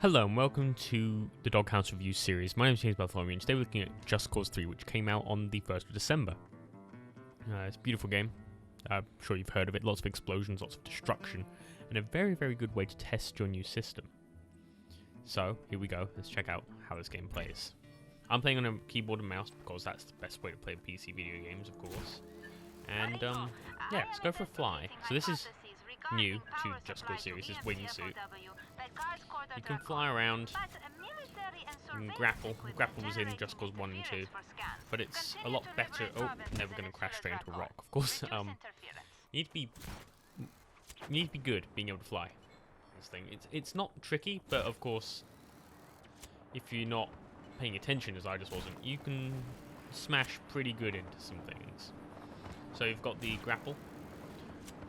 Hello and welcome to the DogHouse review series. My name is James Bartholomew and today we're looking at Just Cause 3, which came out on the 1st of December. It's a beautiful game. I'm sure you've heard of it. Lots of explosions, lots of destruction, and a very, very good way to test your new system. So, here we go. Let's check out how this game plays. I'm playing on a keyboard and mouse because that's the best way to play PC video games, of course. And, yeah, let's go for a fly. So this is new to Just Cause series, this wingsuit. You can fly around, you can grapple. Grapple was in Just Cause 1 and 2, but it's a lot better. Oh, never going to crash straight into a rock, of course. You need to be good being able to fly. This thing, it's not tricky, but of course, if you're not paying attention, as I just wasn't, you can smash pretty good into some things. So you've got the grapple,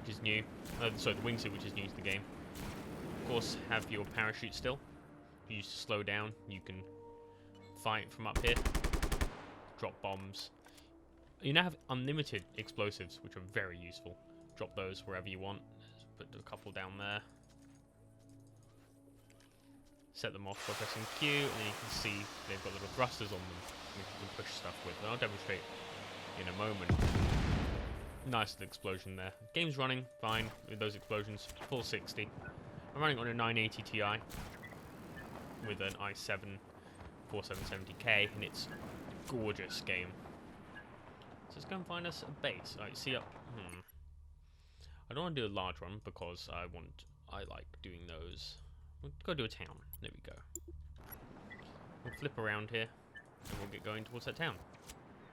which is new. Sorry, the wingsuit, which is new to the game. Of course, have your parachute still. You use to slow down. You can fight from up here. Drop bombs. You now have unlimited explosives, which are very useful. Drop those wherever you want. Let's put a couple down there. Set them off by pressing Q, and then you can see they've got little thrusters on them, which you can push stuff with. And I'll demonstrate in a moment. Nice little explosion there. Game's running fine with those explosions. Full 60. I'm running on a 980 Ti with an i7 4770K, and it's a gorgeous game. So let's go and find us a base. Alright, see up. I don't want to do a large one because I like doing those. We'll go to a town. There we go. We'll flip around here, and we'll get going towards that town.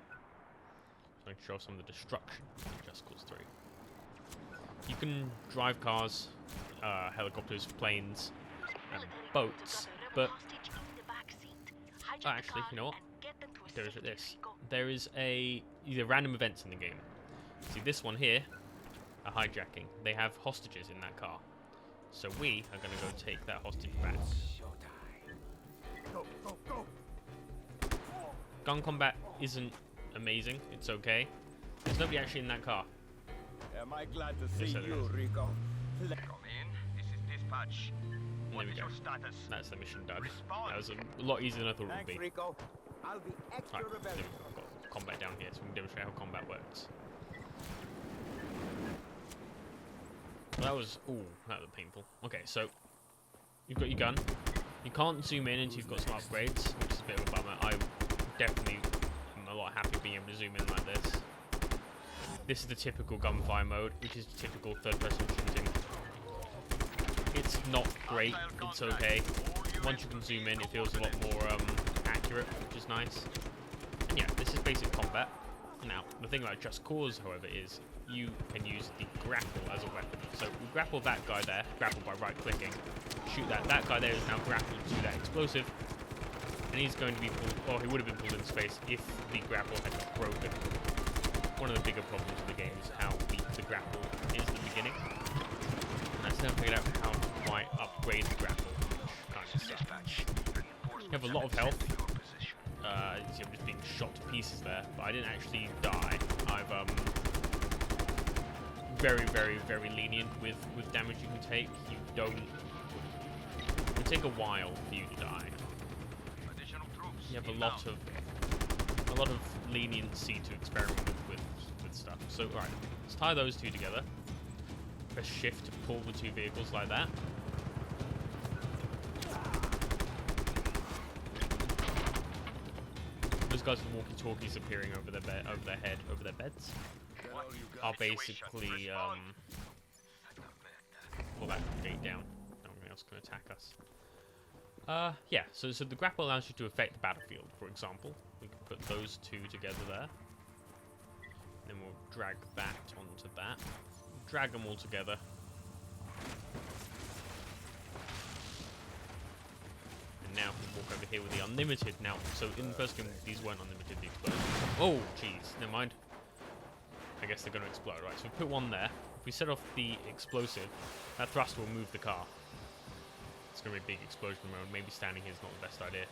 So I can show some of the destruction in Just Cause 3. You can drive cars, helicopters, planes, and boats, but actually, you know what? There is either random events in the game. See this one here, a hijacking. They have hostages in that car, so we are going to go take that hostage back. Gun combat isn't amazing. It's okay. There's nobody actually in that car. Am I glad to see you, Rico? Come in. This is dispatch. There we go. That's the mission done. That was a lot easier than I thought it would be. Rico. I'll be extra Right, there we go. I've got combat down here, so we can demonstrate how combat works. Well, that was painful. Okay, so you've got your gun. You can't zoom in until you've got some upgrades, which is a bit of a bummer. I definitely am a lot happy being able to zoom in like this. This is the typical gunfire mode, which is typical third-person shooting. It's not great, it's okay. Once you can zoom in, it feels a lot more accurate, which is nice. And yeah, this is basic combat. Now, the thing about Just Cause, however, is you can use the grapple as a weapon. So we grapple that guy there, grapple by right-clicking, shoot that. That guy there is now grappled to that explosive, and he's going to be pulled, or he would have been pulled into space if the grapple had not broken. One of the bigger problems of the game is how weak the grapple is at the beginning. And that's never figured out how to quite upgrade the grapple, which kind of sucks. You have a lot of health. You see I'm just being shot to pieces there, but I didn't actually die. I've very, very, very lenient with damage you can take. It will take a while for you to die. You have a lot of leniency to experiment with stuff. So, right, let's tie those two together. Press shift to pull the two vehicles like that. Those guys with walkie-talkies appearing over their beds, are basically pull that gate down. Nothing else can attack us. Yeah, so the grapple allows you to affect the battlefield, for example. We can put those two together there. Then we'll drag that onto that. Drag them all together. And now we walk over here with the unlimited. Now, so in the first game, these weren't unlimited, the explosions. Oh, jeez, never mind. I guess they're going to explode, right? So we put one there. If we set off the explosive, that thrust will move the car. It's going to be a big explosion around. Maybe standing here is not the best idea.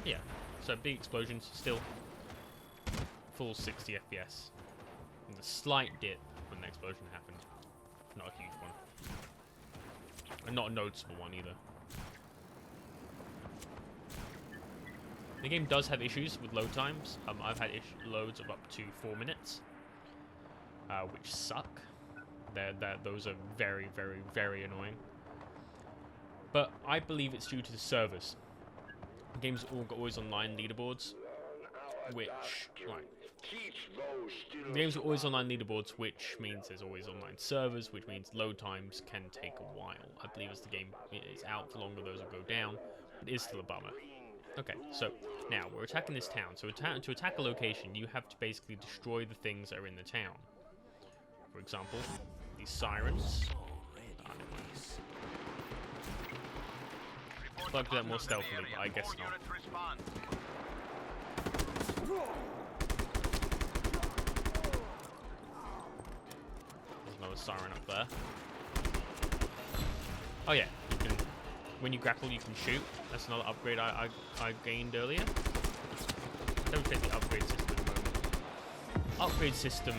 Yeah, so big explosions, still full 60 FPS. And a slight dip when the explosion happened. Not a huge one. And not a noticeable one either. The game does have issues with load times. I've had loads of up to 4 minutes, which suck. Those are very, very, very annoying. But I believe it's due to the servers. The game's always online leaderboards, which the game's always online leaderboards, which means there's always online servers, which means load times can take a while. I believe as the game is out for longer, those will go down. But it is still a bummer. Okay, so now we're attacking this town. So to attack a location, you have to basically destroy the things that are in the town. For example, these sirens. I'd like to do that more stealthily, but I guess not. There's another siren up there. Oh yeah, you can. When you grapple, you can shoot. That's another upgrade I gained earlier. Demonstrate the upgrade system at the moment. Upgrade system,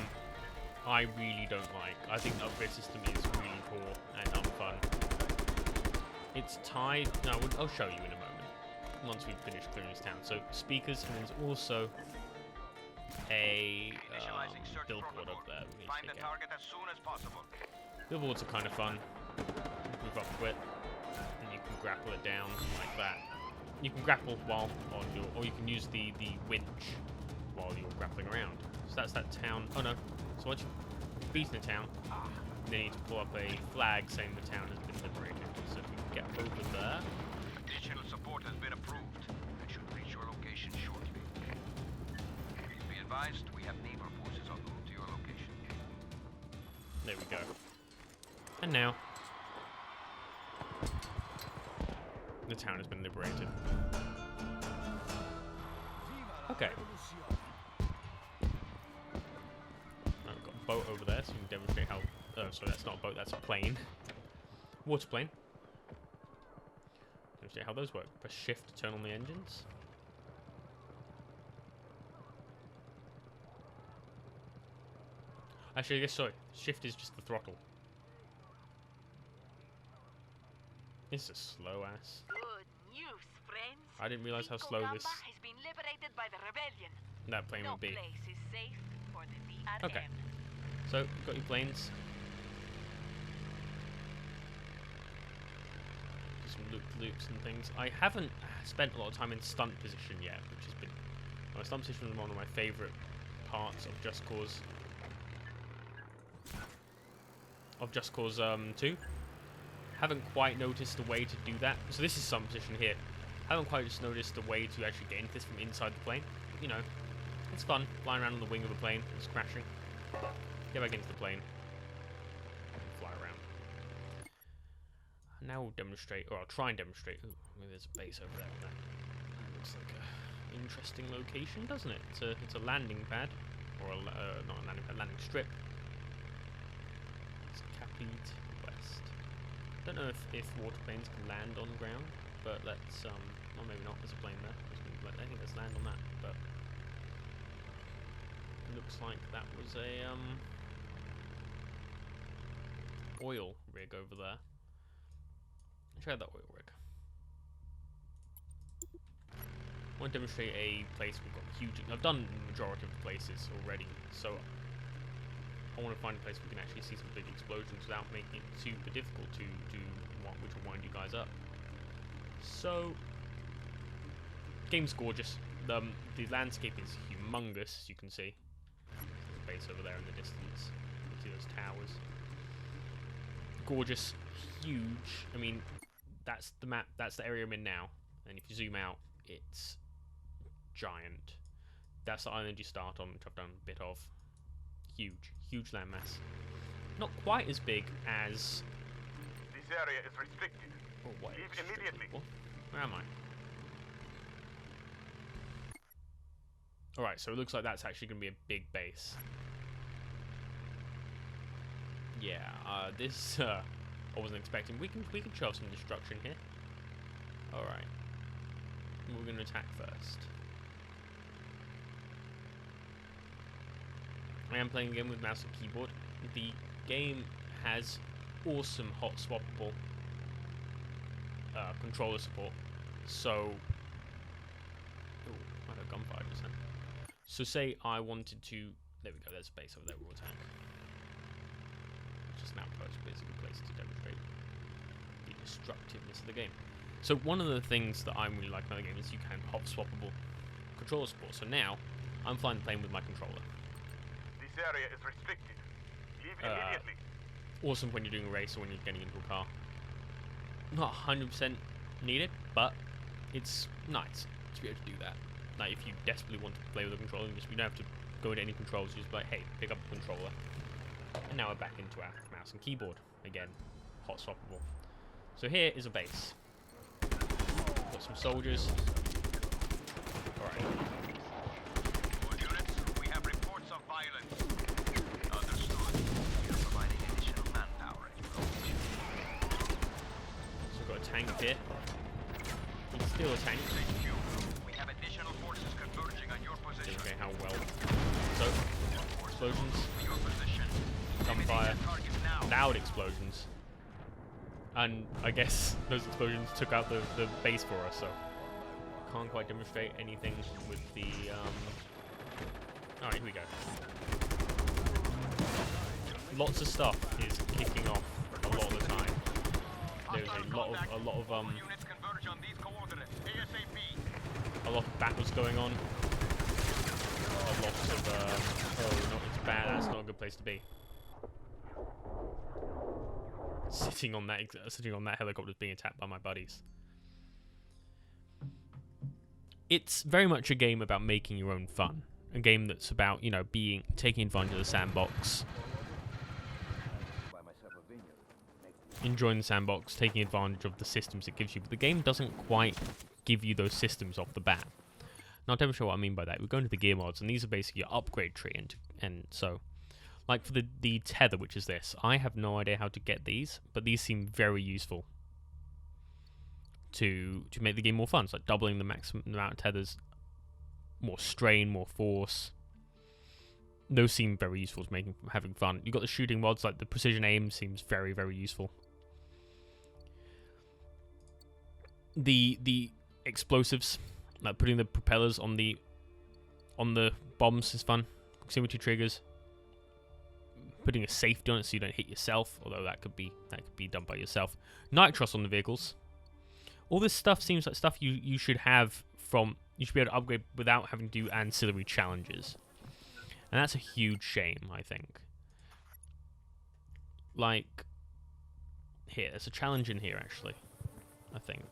I really don't like. I think the upgrade system is really poor and unfun. It's tied. No, I'll show you in a moment once we've finished clearing this town. So speakers, and there's also a billboard up there. Find the target as soon as possible. Billboards are kind of fun. Move up to it. And you can grapple it down like that. You can grapple while on your, or you can use the winch while you're grappling around. So that's that town. Oh no! So once you've beaten the town, you need to pull up a flag saying the town has been liberated. So if we can get over there. Additional support has been approved and should reach your location shortly. Please be advised, we have naval forces en route to your location. There we go. And now the town has been liberated. Okay. I've got a boat over there, so you can demonstrate how... Oh, sorry, that's not a boat, that's a plane. Water plane. Demonstrate how those work. Press shift to turn on the engines. Actually, I guess, sorry. Shift is just the throttle. This is slow ass. Good news, friends. I didn't realize how slow this has been liberated by the rebellion. that plane would be. No place is safe for the DRM. Okay. So, you've got your planes. Do some loops and things. I haven't spent a lot of time in stunt position yet, which has been... My stunt position is one of my favourite parts of Just Cause. Of Just Cause 2. Haven't quite noticed a way to do that. So this is some position here. Haven't quite just noticed a way to actually get into this from inside the plane. But, you know, it's fun flying around on the wing of a plane and just crashing. Get back into the plane. And fly around. And now we'll demonstrate, or I'll try and demonstrate. Ooh, maybe there's a base over there. That looks like an interesting location, doesn't it? It's a landing pad, or not a landing pad, landing strip. It's Capite West. Don't know if water planes can land on ground, but let's or maybe not. There's a plane there. I think let's land on that. But it looks like that was a oil rig over there. Check out that oil rig. I want to demonstrate a place we've got huge. I've done the majority of the places already, so I want to find a place we can actually see some big explosions without making it super difficult to do one, which will wind you guys up. So, game's gorgeous. The landscape is humongous, as you can see. There's a base over there in the distance. You can see those towers. Gorgeous, huge. I mean, that's the map. That's the area I'm in now. And if you zoom out, it's giant. That's the island you start on, which I've done a bit of. Huge, huge landmass. Not quite as big as. This area is restricted. Oh, what? Leave immediately. Where am I? Alright, so it looks like that's actually going to be a big base. Yeah, this I wasn't expecting. We can show some destruction here. Alright. We're going to attack first. I am playing again with mouse and keyboard. The game has awesome hot swappable controller support. So, ooh, I got gunfire just then. So say I wanted to, there we go, there's a base over there, raw tank. It's just an outpost, but it's a good place to demonstrate the destructiveness of the game. So one of the things that I really like about the game is you can hot swappable controller support. So now, I'm flying the plane with my controller. This area is restricted. Leave immediately. Awesome when you're doing a race or when you're getting into a car. Not 100% needed, but it's nice to be able to do that. Like if you desperately want to play with a controller, you don't have to go into any controls. You just be like, hey, pick up the controller. And now we're back into our mouse and keyboard again, hot swappable. So here is a base. Got some soldiers. All right. All units, we have reports of violence. Understood. We are providing additional manpower at your location. So we've got a tank here. It's still a tank. HQ, we have additional forces converging on your position. Okay, how well. So, explosions, Your position. gunfire, Target now. loud explosions. And I guess those explosions took out the base for us, so can't quite demonstrate anything with the alright, here we go. Lots of stuff is kicking off a lot of the time. There's a lot of Units converge on these coordinates. ASAP. a lot of battles going on. A lot of oh no, it's bad, that's not a good place to be. Sitting on that helicopter is being attacked by my buddies. It's very much a game about making your own fun. A game that's about, you know, taking advantage of the sandbox. Enjoying the sandbox, taking advantage of the systems it gives you. But the game doesn't quite give you those systems off the bat. Now I'll demonstrate what I mean by that. We go into the gear mods, and these are basically your upgrade tree, and so like for the tether, which is this, I have no idea how to get these, but these seem very useful to make the game more fun. It's like doubling the maximum amount of tethers, more strain, more force. Those seem very useful to having fun. You've got the shooting mods, like the precision aim seems very, very useful. The explosives, like putting the propellers on the bombs is fun. Proximity triggers. Putting a safety on it so you don't hit yourself, although that could be done by yourself. Nitros on the vehicles. All this stuff seems like stuff you should have you should be able to upgrade without having to do ancillary challenges. And that's a huge shame, I think. Like here, there's a challenge in here actually. I think.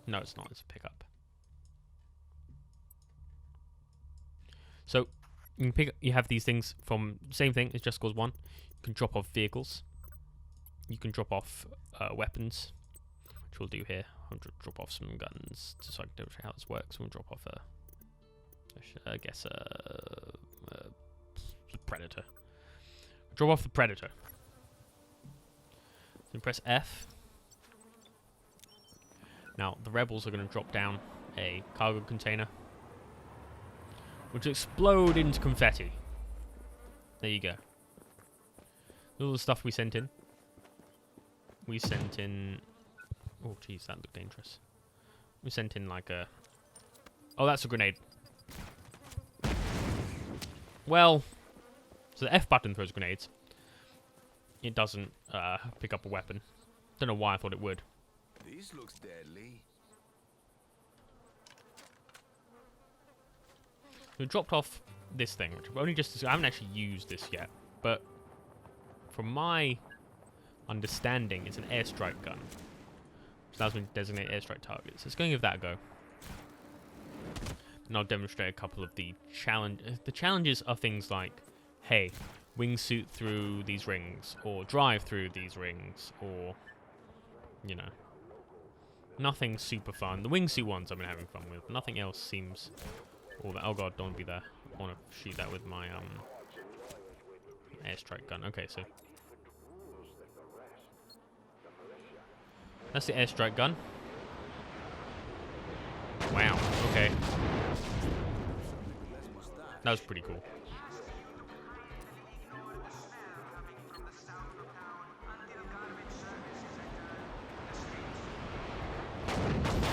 No, it's not, it's a pickup. So you have these things from same thing as Just Cause 1. You can drop off vehicles. You can drop off weapons, which we'll do here. I'll drop off some guns just so I can demonstrate how this works. We'll drop off I guess the Predator. Drop off the Predator. Then press F. Now the rebels are going to drop down a cargo container, which will explode into confetti. There you go. All the stuff we sent in. We sent in... Oh, jeez, that looked dangerous. We sent in like a... Oh, that's a grenade. Well, so the F button throws grenades. It doesn't pick up a weapon. Don't know why I thought it would. This looks deadly. We dropped off this thing, which I've only I haven't actually used this yet, but from my understanding, it's an airstrike gun, which allows me to designate airstrike targets. Let's go and give that a go. And I'll demonstrate a couple of the challenges. The challenges are things like, hey, wingsuit through these rings, or drive through these rings, or, you know, nothing super fun. The wingsuit ones I've been having fun with. Nothing else seems all that. Oh god, don't be there. I want to shoot that with my airstrike gun. Okay, so that's the airstrike gun. Wow, okay. That was pretty cool.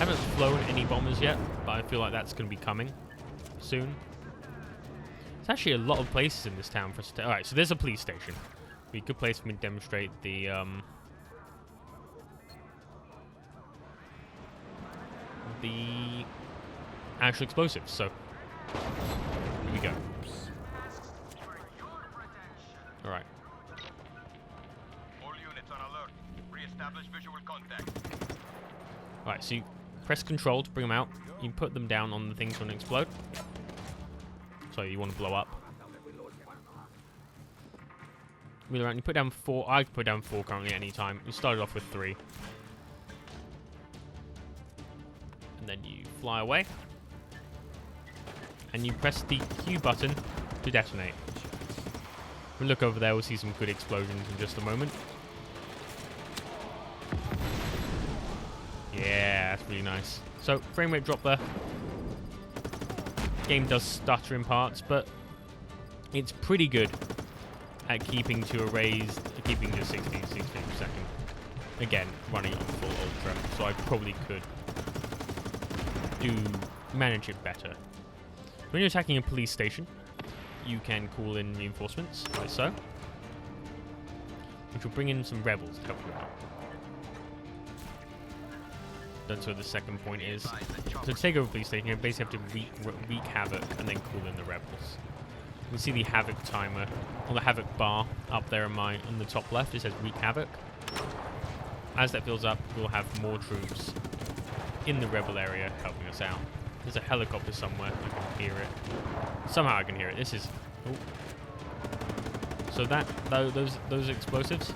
Haven't flown any bombers yet, but I feel like that's going to be coming soon. There's actually a lot of places in this town for us to... Alright, so there's a police station. Be a good place for me to demonstrate the actual explosives. So, here we go. Alright. All units on alert. Re-establish visual contact. Alright, so you press control to bring them out. You put them down on the things when they explode. So you want to blow up. Wheel around. You put down 4. I put down 4 currently at any time. You started off with 3. And then you fly away. And you press the Q button to detonate. If we look over there, we'll see some good explosions in just a moment. Yeah, that's really nice. So, frame rate drop there. Game does stutter in parts, but it's pretty good at keeping to keeping to 60 per second. Again, running on full ultra, so I probably could manage it better. When you're attacking a police station, you can call in reinforcements, like so, which will bring in some rebels to help you out. That's what the second point is. So to take over a police station, you basically have to wreak havoc and then call in the rebels. You can see the havoc timer, or the havoc bar up there on the top left. It says wreak havoc. As that fills up, we'll have more troops in the rebel area helping us out. There's a helicopter somewhere. I can hear it. Somehow I can hear it. This is... Oh. So those explosives...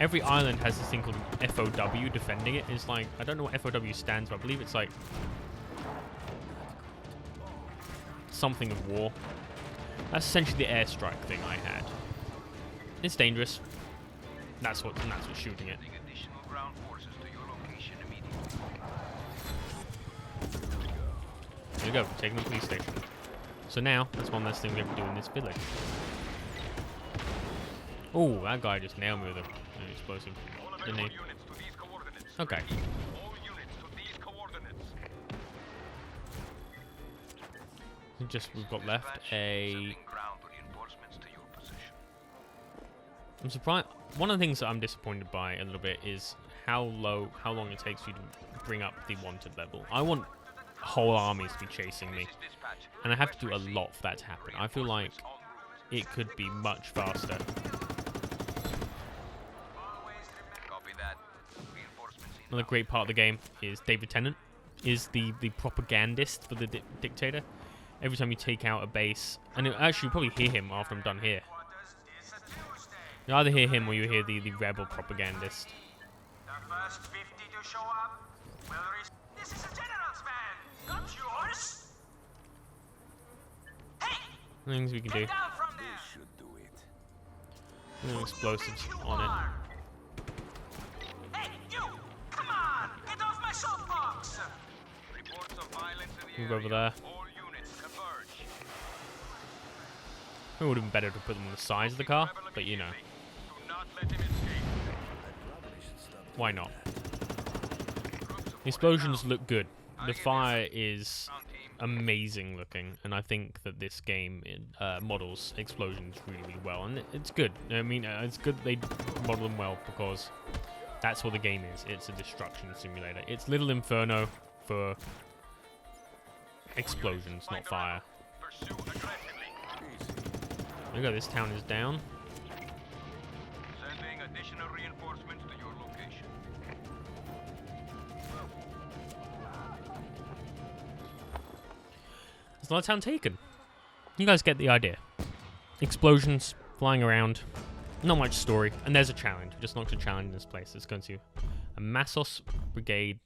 Every island has this thing called FOW defending it. It's like, I don't know what FOW stands for. I believe it's like something of war. That's essentially the airstrike thing I had. It's dangerous. That's what's shooting it. Additional ground forces to your location immediately. There we go, taking the police station. So now, that's one less thing we have to do in this village. Oh, that guy just nailed me with an explosive, didn't he? Okay. We've got left a... I'm surprised. One of the things that I'm disappointed by a little bit is how long it takes you to bring up the wanted level. I want whole armies to be chasing me, and I have to do a lot for that to happen. I feel like it could be much faster. Another great part of the game is David Tennant is the propagandist for the dictator. Every time you take out a base, and actually you'll probably hear him after I'm done here. You either hear him or you hear the rebel propagandist. The first 50 to show up will This is a general's van, not yours. Hey, Things we can do. get down from there. This should do it. Little explosives on it. Hey, you! Come on! Get off my soapbox! Reports of violence in the Move area. over there. All units converge. It would have been better to put them on the sides of the car, but you know. Do not let him escape. Why not? The explosions look good. The fire is amazing looking, and I think that this game models explosions really well, and it's good. I mean, it's good they model them well because that's what the game is. It's a destruction simulator. It's Little Inferno for explosions, not fire. Pursue aggressively. There you go, this town is down. Sending additional reinforcements to your location. There's another town taken. You guys get the idea. Explosions, flying around, not much story, and there's a challenge. We just knocked a challenge in this place. It's going to a Massos Brigade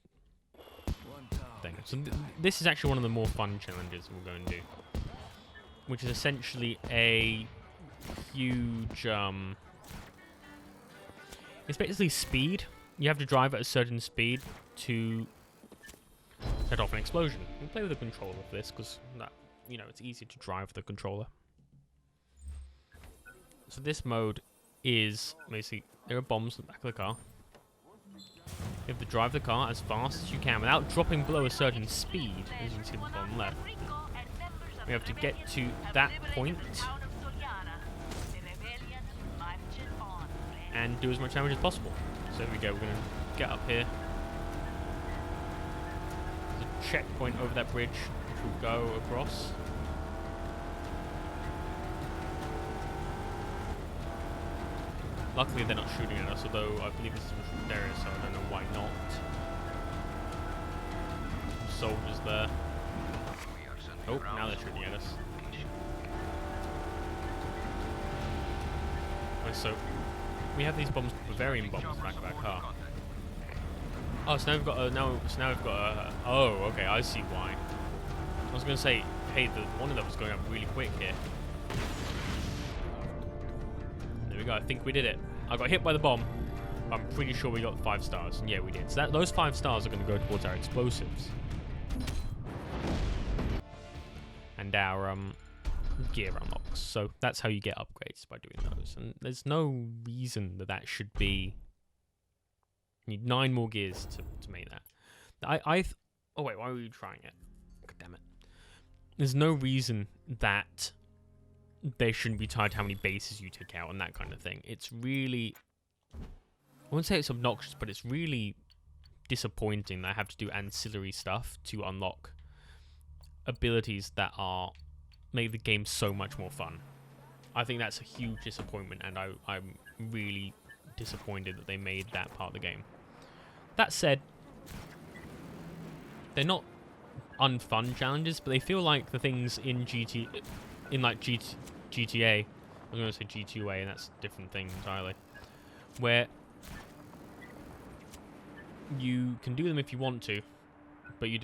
thing. So this is actually one of the more fun challenges we're going to do, which is essentially a huge... it's basically speed. You have to drive at a certain speed to set off an explosion. You can play with the controller of this because you know, it's easier to drive with the controller. So this mode is basically there are bombs in the back of the car. You have to drive the car as fast as you can without dropping below a certain speed, as you can see in the bottom left. We have to get to that point and do as much damage as possible. So there we go, we're going to get up here. There's a checkpoint over that bridge, which will go across. Luckily they're not shooting at us, although I believe this is a restricted area, so I don't know why not. Some soldiers there. Oh, now they're shooting at us. Right, so we have these bombs, Bavarian bombs, in the back of our car. Oh, so now we've got a, oh, okay, I see why. I was going to say, hey, one of them was going up really quick here. There we go, I think we did it. I got hit by the bomb, but I'm pretty sure we got 5 stars. And yeah, we did. So those 5 stars are going to go towards our explosives. And our gear unlocks. So that's how you get upgrades, by doing those. And there's no reason that should be... You need 9 more gears to make that. Oh wait, why were you trying it? God damn it. There's no reason that they shouldn't be tied to how many bases you take out and that kind of thing. It's really... I wouldn't say it's obnoxious, but it's really disappointing that I have to do ancillary stuff to unlock abilities that make the game so much more fun. I think that's a huge disappointment, and I'm really disappointed that they made that part of the game. That said, they're not unfun challenges, but they feel like the things in GTA. I was going to say G2A, and that's a different thing entirely. Where you can do them if you want to, but you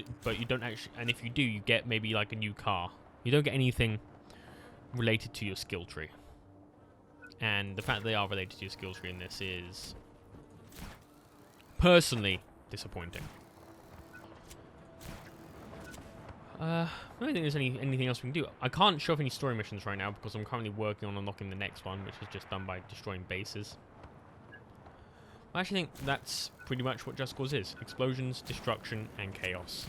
don't actually. And if you do, you get maybe like a new car. You don't get anything related to your skill tree. And the fact that they are related to your skill tree in this is personally disappointing. I don't think there's anything else we can do. I can't show off any story missions right now because I'm currently working on unlocking the next one, which is just done by destroying bases. I actually think that's pretty much what Just Cause is. Explosions, destruction, and chaos.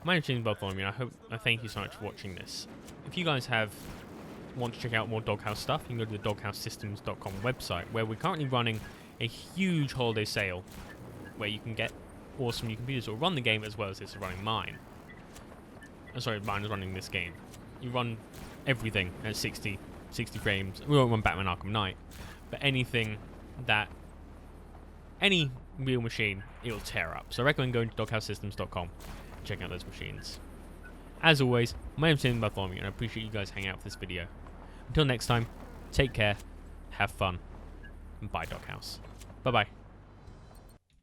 My name is Bartholomew, and I thank you so much for watching this. If you guys want to check out more DogHouse stuff, you can go to the DogHouseSystems.com website, where we're currently running a huge holiday sale, where you can get awesome new computers that will run the game as well as this is running mine. Sorry, mine is running this game. You run everything at 60 frames. We won't run Batman Arkham Knight, but anything that any real machine, it'll tear up. So I recommend going to DogHouseSystems.com and checking out those machines. As always, my name's Bartholomew, and I appreciate you guys hanging out for this video. Until next time, take care, have fun, and bye DogHouse. Bye bye.